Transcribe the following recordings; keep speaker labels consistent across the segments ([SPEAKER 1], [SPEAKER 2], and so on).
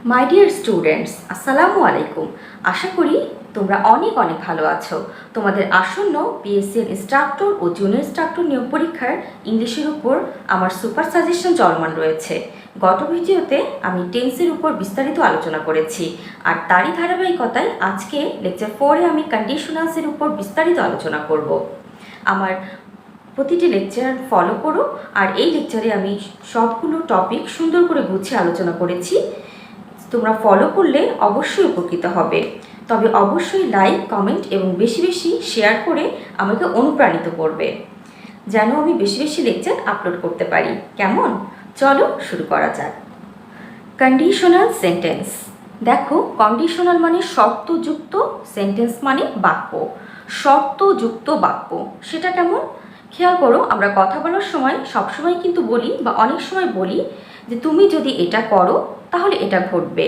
[SPEAKER 1] My dear students, আসসালামু আলাইকুম। আশা করি তোমরা অনেক ভালো আছো। তোমাদের আসন্ন পিএসসি ইনস্ট্রাক্টর ও জুনিয়র ইনস্ট্রাক্টর নিয়োগ পরীক্ষার ইংলিশের উপর আমার সুপার সাজেশন চলমান রয়েছে। গত ভিডিওতে আমি টেন্সের উপর বিস্তারিত আলোচনা করেছি, আর তারই ধারাবাহিকতায় আজকে লেকচার 4-এ আমি কন্ডিশনালসের উপর বিস্তারিত আলোচনা করব। আমার প্রতিটি লেকচার ফলো করো, আর এই লেকচারে আমি সবগুলো টপিক সুন্দর করে গুছিয়ে আলোচনা করেছি। তোমরা ফলো করলে অবশ্যই উপকৃত হবে। তবে অবশ্যই লাইক, কমেন্ট এবং বেশি বেশি শেয়ার করে আমাকে অনুপ্রাণিত করবে, যেন আমি বেশি বেশি লেকচার আপলোড করতে পারি। কেমন? চলো শুরু করা যাক। Conditional sentence. দেখো, কন্ডিশনাল মানে শর্তযুক্ত, সেন্টেন্স মানে বাক্য। শর্তযুক্ত বাক্য সেটা কেমন? খেয়াল করো, আমরা কথা বলার সময় সবসময় কিন্তু বলি বা অনেক সময় বলি যে তুমি যদি এটা করো তাহলে এটা ঘটবে।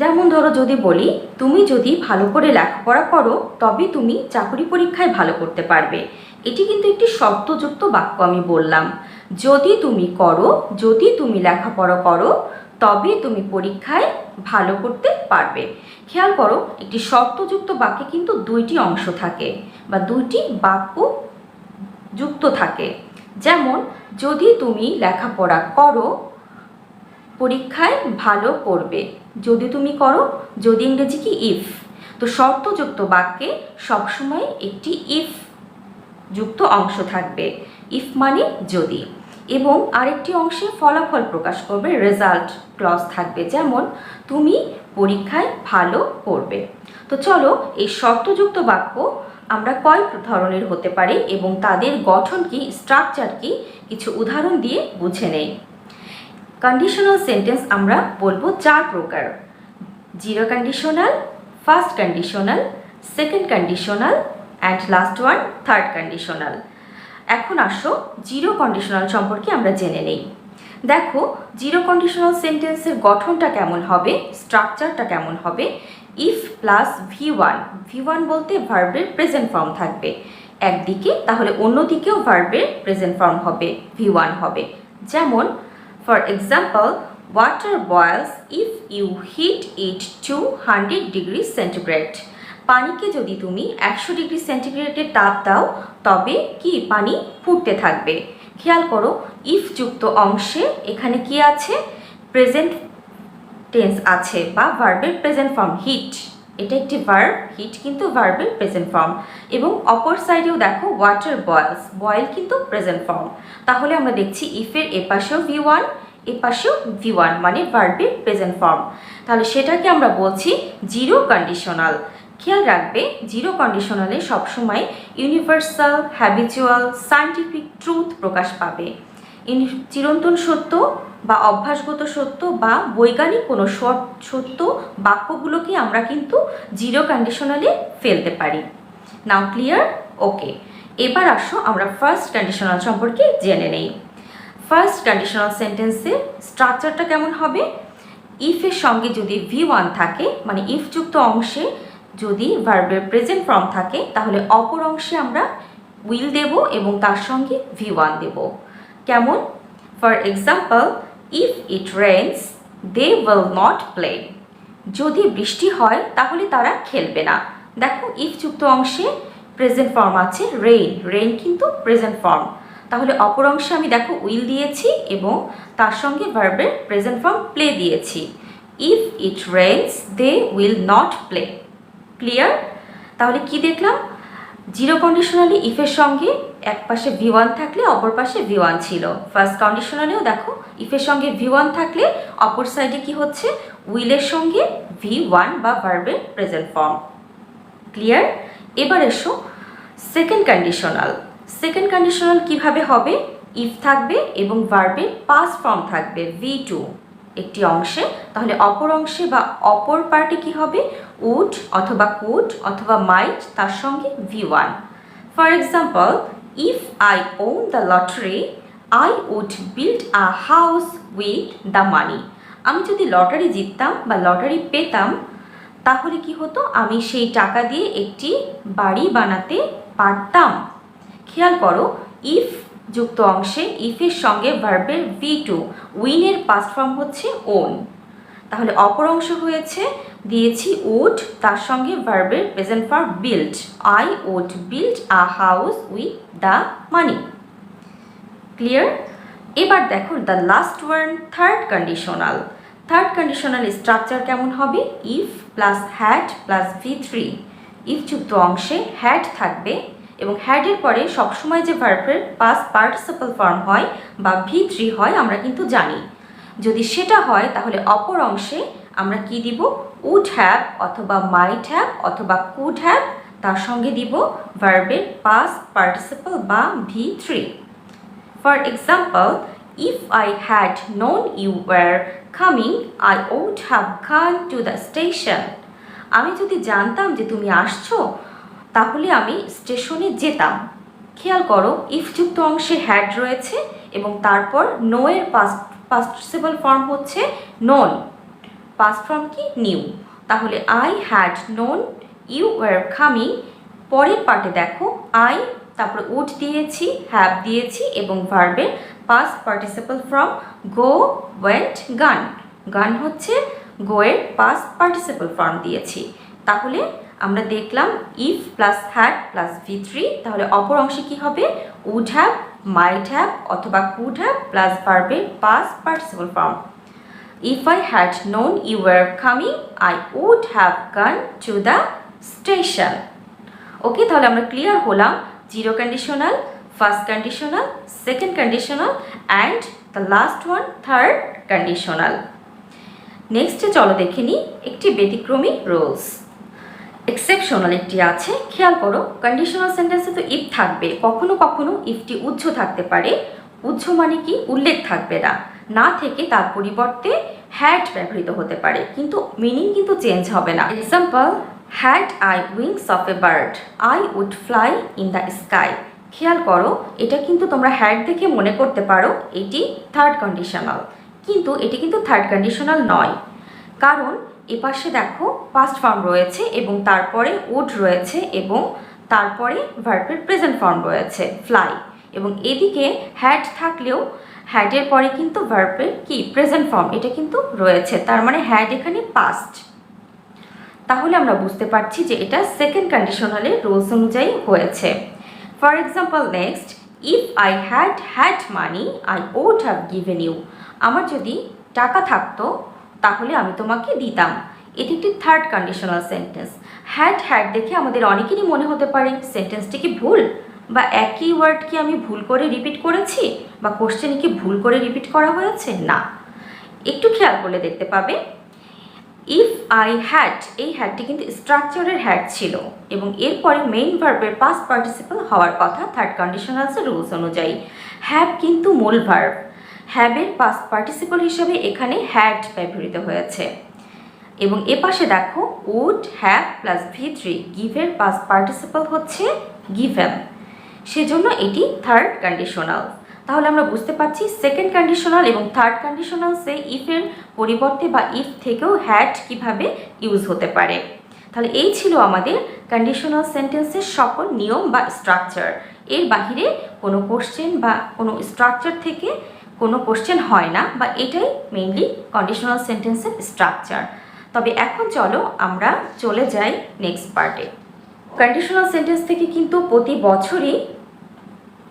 [SPEAKER 1] যেমন ধরো, যদি বলি তুমি যদি ভালো করে লেখাপড়া করো তবে তুমি চাকরি পরীক্ষায় ভালো করতে পারবে, এটি কিন্তু একটি শর্তযুক্ত বাক্য। আমি বললাম যদি তুমি করো, যদি তুমি লেখাপড়া করো তবে তুমি পরীক্ষায় ভালো করতে পারবে। খেয়াল করো, একটি শর্তযুক্ত বাক্যে কিন্তু দুইটি অংশ থাকে বা দুইটি বাক্য যুক্ত থাকে। যেমন যদি তুমি লেখাপড়া করো পরীক্ষায় ভালো করবে, যদি তুমি করো, যদি ইংরেজি কি ইফ। তো শর্তযুক্ত বাক্যে সবসময় একটি ইফ যুক্ত অংশ থাকবে, ইফ মানে যদি, এবং আরেকটি অংশে ফলাফল প্রকাশ করবে, রেজাল্ট ক্লজ থাকবে, যেমন তুমি পরীক্ষায় ভালো করবে। তো চলো, এই শর্তযুক্ত বাক্য আমরা কয় ধরনের হতে পারে এবং তাদের গঠন কি, স্ট্রাকচার কি, কিছু উদাহরণ দিয়ে বুঝে নেই। কন্ডিশনাল সেন্টেন্স আমরা বলবো চার প্রকার: zero conditional, first conditional, second conditional and last one third conditional. এখন আসো জিরো কন্ডিশনাল সম্পর্কে আমরা জেনে নেই। দেখো, জিরো কন্ডিশনাল সেন্টেন্সের গঠনটা কেমন হবে, স্ট্রাকচারটা কেমন হবে। ইফ প্লাস ভি ওয়ান বলতে ভার্বের প্রেজেন্ট ফর্ম থাকবে একদিকে, তাহলে অন্যদিকেও ভার্বের প্রেজেন্ট ফর্ম হবে, ভি1 হবে। যেমন for example, water boils if you hit it to 100 degree centigrade. পানিকে যদি তুমি 100 ডিগ্রি সেন্টিগ্রেডের তাপ দাও তবে কি পানি ফুটতে থাকবে। খেয়াল করো, ইফ যুক্ত অংশে এখানে কি আছে, প্রেজেন্ট টেন্স আছে বা ভার্বের প্রেজেন্ট ফর্ম হিট। এটা একটি ভার্ব, হিট কিন্তু ভার্বের প্রেজেন্ট ফর্ম। এবং অপর সাইডেও দেখো, ওয়াটার বয়েলস, বয়েল কিন্তু প্রেজেন্ট ফর্ম। তাহলে আমরা দেখছি ইফের এপাশেও ভি1, এপাশেও ভি1 মানে ভার্বের প্রেজেন্ট ফর্ম। তাহলে সেটাকে আমরা বলছি জিরো কন্ডিশনাল। খেয়াল রাখবে, জিরো কন্ডিশনালে সবসময় ইউনিভার্সাল, হ্যাবিচুয়াল, সায়েন্টিফিক ট্রুথ প্রকাশ পাবে। চিরন্তন সত্য বা অভ্যাসগত সত্য বা বৈজ্ঞানিক কোনো সত্য বাক্যগুলোকে আমরা কিন্তু জিরো কন্ডিশনালে ফেলতে পারি। নাও ক্লিয়ার? ওকে, এবার আসো আমরা ফার্স্ট কন্ডিশনাল সম্পর্কে জেনে নেই। ফার্স্ট কন্ডিশনাল সেন্টেন্সের স্ট্রাকচারটা কেমন হবে? ইফের সঙ্গে যদি ভি1 থাকে, মানে ইফযুক্ত অংশে যদি ভার্বের প্রেজেন্ট ফর্ম থাকে, তাহলে অপর অংশে আমরা উইল দেব এবং তার সঙ্গে ভি1 দেব। কেমন? For example, if it rains they will not play. যদি বৃষ্টি হয় তাহলে তারা খেলবে না। দেখো, ইফ যুক্ত অংশে প্রেজেন্ট ফর্ম আছে রেইন, রেইন কিন্তু প্রেজেন্ট ফর্ম। তাহলে অপর অংশে আমি দেখো উইল দিয়েছি এবং তার সঙ্গে ভার্বের প্রেজেন্ট ফর্ম প্লে দিয়েছি। If it rains they will not play. Clear? তাহলে কি দেখলাম? জিরো কন্ডিশনালি ইফের সঙ্গে এক পাশে ভি1 থাকলে অপর পাশে ভি1 ছিল। ফার্স্ট কন্ডিশনালেও দেখো, ইফের সঙ্গে ভি1 থাকলে অপর সাইডে কি হচ্ছে, উইলের সঙ্গে ভি1 বা ভার্বের প্রেজেন্ট ফর্ম। ক্লিয়ার? এবার এসো সেকেন্ড কন্ডিশনাল। সেকেন্ড কন্ডিশনাল কিভাবে হবে? ইফ থাকবে এবং ভার্বের পাস্ট ফর্ম থাকবে ভি2 একটি অংশে, তাহলে অপর অংশে বা অপর পার্টে কি হবে, উড অথবা কুড অথবা মাইট, তার সঙ্গে V one. For example, if I won the lottery I would build a house with the money. আমি যদি লটারি জিততাম বা লটারি পেতাম তাহলে কি হতো, আমি সেই টাকা দিয়ে একটি বাড়ি বানাতে পারতাম। খেয়াল করো, ইফ যুক্ত অংশে ইফের সঙ্গে ভার্বের ভি2, উইনের পাস্ট ফর্ম হচ্ছে ওন। তাহলে অপর অংশ হয়েছে দিয়েছি উড, তার সঙ্গে ভার্বের present verb build, I would build a house with the money. Clear? এবার দেখো the last one, third conditional. Third conditional structure কেমন হবে? If plus had plus V3। If যুক্ত অংশে হ্যাড থাকবে এবং হ্যাডের পরে সবসময় যে ভার্বের পাস্ট পার্টিসিপল ফর্ম হয় বা V3 হয় আমরা কিন্তু জানি। যদি সেটা হয় তাহলে অপর অংশে আমরা কি দিব? উড হ্যাভ অথবা মাইট হ্যাভ অথবা কুড হ্যাভ, তার সঙ্গে দিব ভার্বের পাস্ট পার্টিসিপল বা V3। For example, if I had known you were coming, I would have gone to the station. আমি যদি জানতাম যে তুমি আসছো তাহলে আমি স্টেশনে যেতাম। খেয়াল করো ইফ যুক্ত অংশে হ্যাড রয়েছে এবং তারপর নো এর পাস্ট পার্টিসিপল ফর্ম হচ্ছে নোন, পাস্ট ফর্ম কি? নিউ। তাহলে I had known you were coming, পরের পার্টে দেখো আই, তারপর উড দিয়েছি, হ্যাভ দিয়েছি এবং ভার্বের পাস্ট পার্টিসিপল ফর্ম গো, ওয়েন্ট, গান। গান হচ্ছে গো এর পাস্ট পার্টিসিপল ফর্ম দিয়েছি। তাহলে আমরা দেখলাম if plus had plus V3, তাহলে অপর অংশে কি হবে? উড হ্যাভ, মাইট হ্যাভ অথবা কুড হ্যাভ প্লাস ভার্বের past participle form. If I had known you were coming, I would have gone to the station. ওকে, তাহলে আমরা ক্লিয়ার হলাম zero conditional, first conditional, second conditional and the last one third conditional. নেক্সটে চলো দেখে নিই একটি ব্যতিক্রমী রুলস। এক্সেপশনাল একটি আছে, খেয়াল করো কন্ডিশনাল সেন্টেন্সে তো ইফ থাকবে, কখনো কখনো ইফটি উজ্জ থাকতে পারে। উজ্জ মানে কি? উল্লেখ থাকবে না, না থেকে তার পরিবর্তে হ্যাড ব্যবহৃত হতে পারে, কিন্তু মিনিং কিন্তু চেঞ্জ হবে না। Example, had I wings of a bird, I would fly in the sky. খেয়াল করো এটা কিন্তু তোমরা হ্যাড দেখে মনে করতে পারো এটি থার্ড কন্ডিশনাল, কিন্তু এটি কিন্তু থার্ড কন্ডিশনাল নয়, কারণ এপাশে দেখো পাস্ট ফর্ম রয়েছে এবং তারপরে উড রয়েছে এবং তারপরে ভার্বের প্রেজেন্ট ফর্ম রয়েছে ফ্লাই, এবং এদিকে হ্যাড থাকলেও হ্যাডের পরে কিন্তু ভার্বের কি প্রেজেন্ট ফর্ম এটা কিন্তু রয়েছে, তার মানে হ্যাড এখানে পাস্ট। তাহলে আমরা বুঝতে পারছি যে এটা সেকেন্ড কন্ডিশনালের রুলস অনুযায়ী হয়েছে। For example next, if I had money I would have given you. আমার যদি টাকা থাকতো তাহলে আমি তোমাকে দিতাম। এটি একটি থার্ড কন্ডিশনাল সেন্টেন্স। হ্যাড দেখে আমাদের অনেকেরই মনে হতে পারে সেন্টেন্সটি কি ভুল, বা একই ওয়ার্ড কি আমি ভুল করে রিপিট করেছি, বা কোশ্চেন কি ভুল করে রিপিট করা হয়েছে? না, একটু খেয়াল করলে দেখতে পাবে ইফ আই হ্যাড, এই হ্যাডটি কিন্তু স্ট্রাকচারের হ্যাড ছিল এবং এরপরে মেইন ভার্বের পাস্ট পার্টিসিপল হওয়ার কথা থার্ড কন্ডিশনালসের রুলস অনুযায়ী। হ্যাভ কিন্তু মূল ভার্ব, হ্যাভের পাস্ট পার্টিসিপল হিসেবে এখানে হ্যাড ব্যবহৃত হয়েছে। এবং এপাশে দেখো উড হ্যাভ প্লাস V3, গিভের পাস্ট পার্টিসিপল হচ্ছে গিভেন, সেজন্য এটি থার্ড কন্ডিশনাল। তাহলে আমরা বুঝতে পারছি সেকেন্ড কন্ডিশনাল এবং থার্ড কন্ডিশনালসে ইফের পরিবর্তে বা ইফ থেকেও হ্যাড কিভাবে ইউজ হতে পারে। তাহলে এই ছিল আমাদের কন্ডিশনাল সেন্টেন্সের সকল নিয়ম বা স্ট্রাকচার। এর বাহিরে কোনো কোশ্চেন বা কোনো স্ট্রাকচার থেকে কোনো কোশ্চেন হয় না, বা এটাই মেইনলি কন্ডিশনাল সেন্টেন্সের স্ট্রাকচার। তবে এখন চলো আমরা চলে যাই নেক্সট পার্টে। কন্ডিশনাল সেন্টেন্স থেকে কিন্তু প্রতি বছরই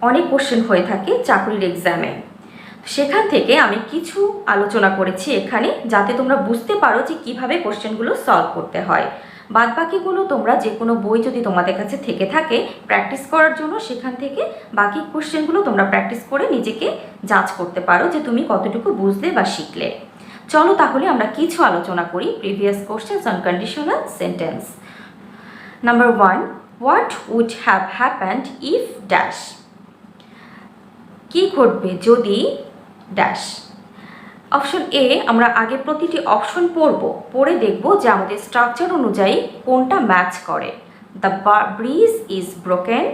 [SPEAKER 1] অনেক কোশ্চেন হয়ে থাকে চাকরির এক্সামে, সেখান থেকে আমি কিছু আলোচনা করেছি এখানে, যাতে তোমরা বুঝতে পারো যে কিভাবে কোশ্চেনগুলো সলভ করতে হয়। বাদবাকিগুলো তোমরা যে কোনো বই যদি তোমাদের কাছে থেকে থাকে প্র্যাকটিস করার জন্য, সেখান থেকে বাকি কোশ্চেনগুলো তোমরা প্র্যাকটিস করে নিজেকে যাচ করতে পারো যে তুমি কতটুকু বুঝলে বা শিখলে। চলো তাহলে আমরা কিছু আলোচনা করি previous questions on conditional sentence. Number 1, what would have happened if dash. কি ঘটবে যদি ড্যাশ। অপশন এ, আমরা আগে প্রতিটি অপশন পড়ে দেখব যে আমাদের স্ট্রাকচার অনুযায়ী কোনটা ম্যাচ করে। The bridge is broken,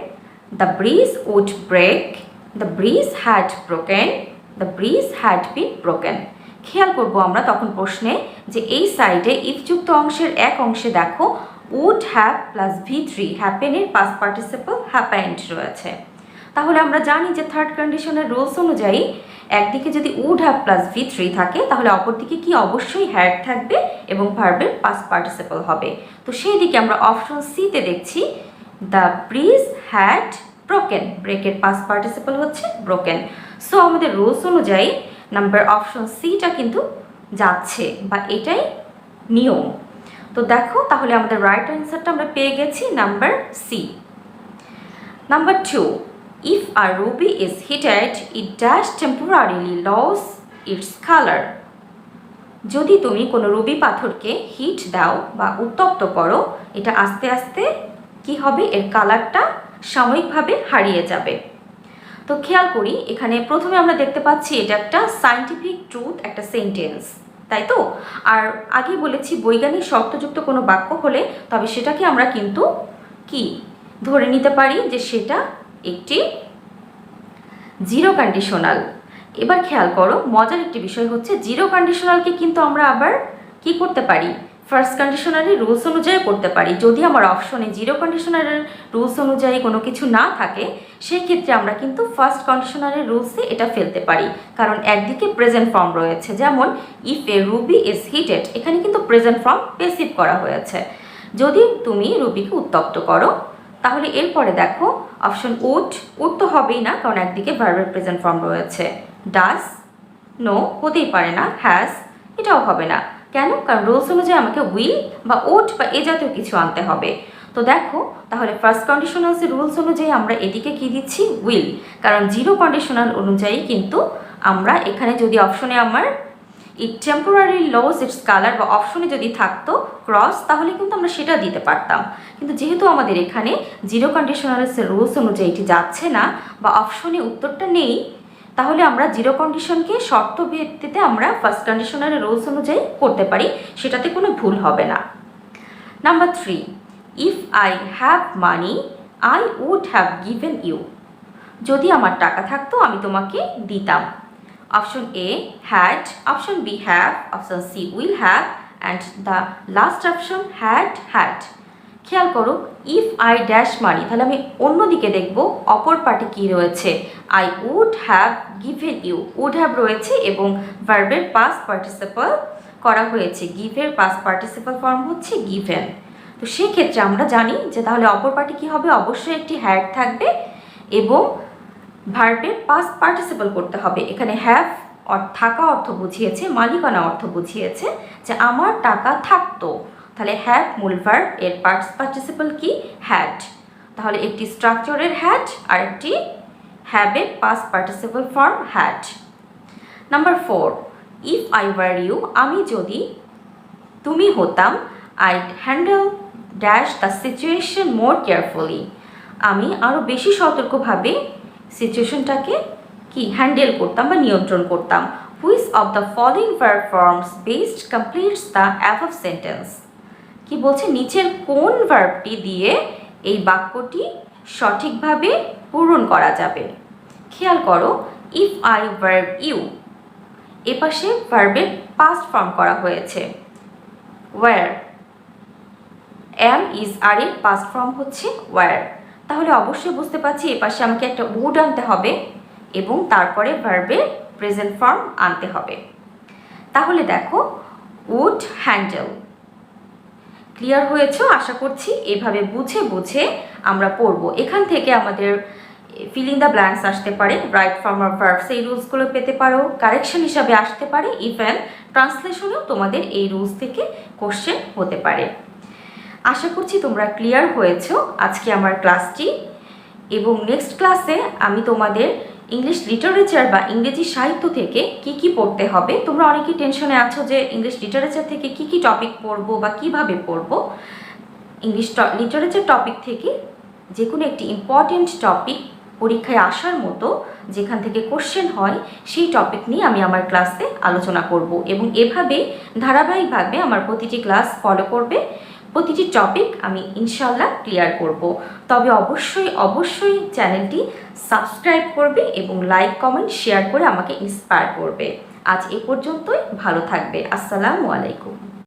[SPEAKER 1] the bridge would break, the bridge had broken, the bridge had been broken. খেয়াল করব আমরা তখন প্রশ্নে যে এই সাইডে ইফযুক্ত অংশের এক অংশে দেখো উড হ্যাভ প্লাস V3, হ্যাপেনের পাস্ট পার্টিসিপল হ্যাপেন্ড রয়েছে। তাহলে আমরা জানি যে থার্ড কন্ডিশনের রুলস অনুযায়ী একদিকে যদি উড হ্যাভ প্লাস V3 থাকে তাহলে অপরদিকে কি অবশ্যই হ্যাড থাকবে এবং ভার্বের পাস্ট পার্টিসিপল হবে। তো সেই দিকে আমরা অপশন সিতে দেখছি দ্য ব্রিজ হ্যাড ব্রোকেন, ব্রেকের পাস্ট পার্টিসিপল হচ্ছে ব্রোকেন। সো আমাদের রুলস অনুযায়ী নাম্বার অপশন সিটা কিন্তু যাচ্ছে বা এটাই নিয়ম। তো দেখো তাহলে আমাদের রাইট অ্যান্সারটা আমরা পেয়ে গেছি number C. Number 2, if a ruby is heated it dash temporarily lose its color. যদি তুমি কোনো রুবি পাথরকে হিট দাও বা উত্তপ্ত করো, এটা আস্তে আস্তে কি হবে, এর কালারটা সাময়িকভাবে হারিয়ে যাবে। তো খেয়াল করি এখানে প্রথমে আমরা দেখতে পাচ্ছি এটা একটা সায়েন্টিফিক ট্রুথ, একটা সেন্টেন্স, তাই তো। আর আগে বলেছি বৈজ্ঞানিক শর্তযুক্ত কোনো বাক্য হলে তবে সেটাকে আমরা কিন্তু কি ধরে নিতে পারি যে সেটা একটি জিরো কন্ডিশনাল। এবার খেয়াল করো মজার একটি বিষয় হচ্ছে জিরো কন্ডিশনালকে কিন্তু আমরা আবার কি করতে পারি, ফার্স্ট কন্ডিশনালের রুলস অনুযায়ী করতে পারি। যদি আমার অপশনে জিরো কন্ডিশনালের রুলস অনুযায়ী কোনো কিছু না থাকে সেই ক্ষেত্রে আমরা কিন্তু ফার্স্ট কন্ডিশনালের রুলসে এটা ফেলতে পারি, কারণ একদিকে প্রেজেন্ট ফর্ম রয়েছে। যেমন if A Ruby is heated, এখানে কিন্তু প্রেজেন্ট ফর্ম পেসিভ করা হয়েছে। যদি তুমি রুবিকে উত্তপ্ত করো তাহলে এরপরে দেখো অপশন উড তো হবেই না, কারণ একদিকে ভার্বের প্রেজেন্ট ফর্ম রয়েছে। ডাজ, নো, হতেই পারে না। হ্যাজ, এটাও হবে না। কেন? কারণ রুলস অনুযায়ী আমাকে উইল বা উড বা এ জাতীয় কিছু আনতে হবে। তো দেখো তাহলে ফার্স্ট কন্ডিশনালসের রুলস অনুযায়ী আমরা এদিকে কি দিচ্ছি, উইল, কারণ জিরো কন্ডিশনাল অনুযায়ী কিন্তু আমরা এখানে যদি অপশনে আমার ইট টেম্পোরারি লস ইটস কালার বা অপশনে যদি থাকতো ক্রস তাহলে কিন্তু আমরা সেটা দিতে পারতাম। কিন্তু যেহেতু আমাদের এখানে জিরো কন্ডিশনালসের রুলস অনুযায়ী এটি যাচ্ছে না বা অপশনে উত্তরটা নেই, তাহলে আমরা জিরো কন্ডিশনকে শর্ত ভিত্তিতে আমরা ফার্স্ট কন্ডিশনালের রুলস অনুযায়ী করতে পারি, সেটাতে কোনো ভুল হবে না। Number 3, if I have money I would have given you. যদি আমার টাকা থাকতো আমি তোমাকে দিতাম। Option A had, option B have, option C will have and the last option had. খেয়াল করো ইফ আই ড্যাশ মানি, তাহলে আমি অন্যদিকে দেখব অপর পার্টি কী রয়েছে, I would have given you, would have রয়েছে এবং ভার্বের পাস্ট পার্টিসিপল করা হয়েছে, গিভের পাস্ট পার্টিসিপল ফর্ম হচ্ছে গিভেন। তো সেক্ষেত্রে আমরা জানি যে তাহলে অপর পার্টি কী হবে, অবশ্যই একটি হ্যাড থাকবে এবং ভার্বের পাস্ট পার্টিসিপল করতে হবে। এখানে হ্যাভ থাকা অর্থ বুঝিয়েছে, মালিকানা অর্থ বুঝিয়েছে যে আমার টাকা থাকতো, তাহলে হ্যাভ মূল ভার্ব, এর পাস্ট পার্টিসিপল কি, হ্যাড। তাহলে একটি স্ট্রাকচারের হ্যাড আর একটি হ্যাভের past participle form had. Number 4, if I were you, আমি যদি তুমি হতাম, I handle dash the situation more carefully, আমি আরও বেশি সতর্কভাবে সিচুয়েশনটাকে কি হ্যান্ডেল করতাম বা নিয়ন্ত্রণ করতাম। Which of the following verb forms best completes the above sentence. কি বলছে, নিচের কোন ভার্বটি দিয়ে এই বাক্যটি সঠিকভাবে পূরণ করা যাবে। খেয়াল করো ইফ আই ভার্ব ইউ, এপাশে ভার্বের পাস্ট ফর্ম করা হয়েছে ওয়্যার, এম ইজ আর এর পাস্ট ফর্ম হচ্ছে ওয়্যার। তাহলে অবশ্যই বুঝতে পারছি এপাশে আমাকে একটা উড আনতে হবে এবং তারপরে ভার্বের প্রেজেন্ট ফর্ম আনতে হবে। তাহলে দেখো উড হ্যান্ডেল, ক্লিয়ার হয়েছে আশা করছি। এভাবে বুঝে বুঝে আমরা পড়ব। এখান থেকে আমাদের ফিলিং দ্য ব্ল্যাঙ্কস আসতে পারে, রাইট ফর্ম অফ ভার্বস এই রুলসগুলো পেতে পারো, কারেকশন হিসাবে আসতে পারে, ইভেন ট্রান্সলেশনেও তোমাদের এই রুলস থেকে কোশ্চেন হতে পারে। আশা করছি তোমরা ক্লিয়ার হয়েছো আজকে আমার ক্লাসটি, এবং নেক্সট ক্লাসে আমি তোমাদের ইংলিশ লিটারেচার বা ইংরেজি সাহিত্য থেকে কি কি পড়তে হবে। তোমরা অনেকেই টেনশনে আছো যে ইংলিশ লিটারেচার থেকে কি কি টপিক পড়বো বা কিভাবে পড়বো। ইংলিশ লিটারেচার টপিক থেকে যে কোনো একটি ইম্পর্টেন্ট টপিক পরীক্ষায় আসার মতো যেখান থেকে কোশ্চেন হয় সেই টপিক নিয়ে আমি আমার ক্লাসে আলোচনা করব, এবং এভাবে ধারাবাহিকভাবে আমার প্রতিটি ক্লাস ফলো করবে। প্রতিটি টপিক আমি ইনশাল্লাহ ক্লিয়ার করব। তবে অবশ্যই চ্যানেলটি সাবস্ক্রাইব করবে এবং লাইক কমেন্ট শেয়ার করে আমাকে ইন্সপায়ার করবে। আজ এ পর্যন্তই, ভালো থাকবে। আসসালামু আলাইকুম।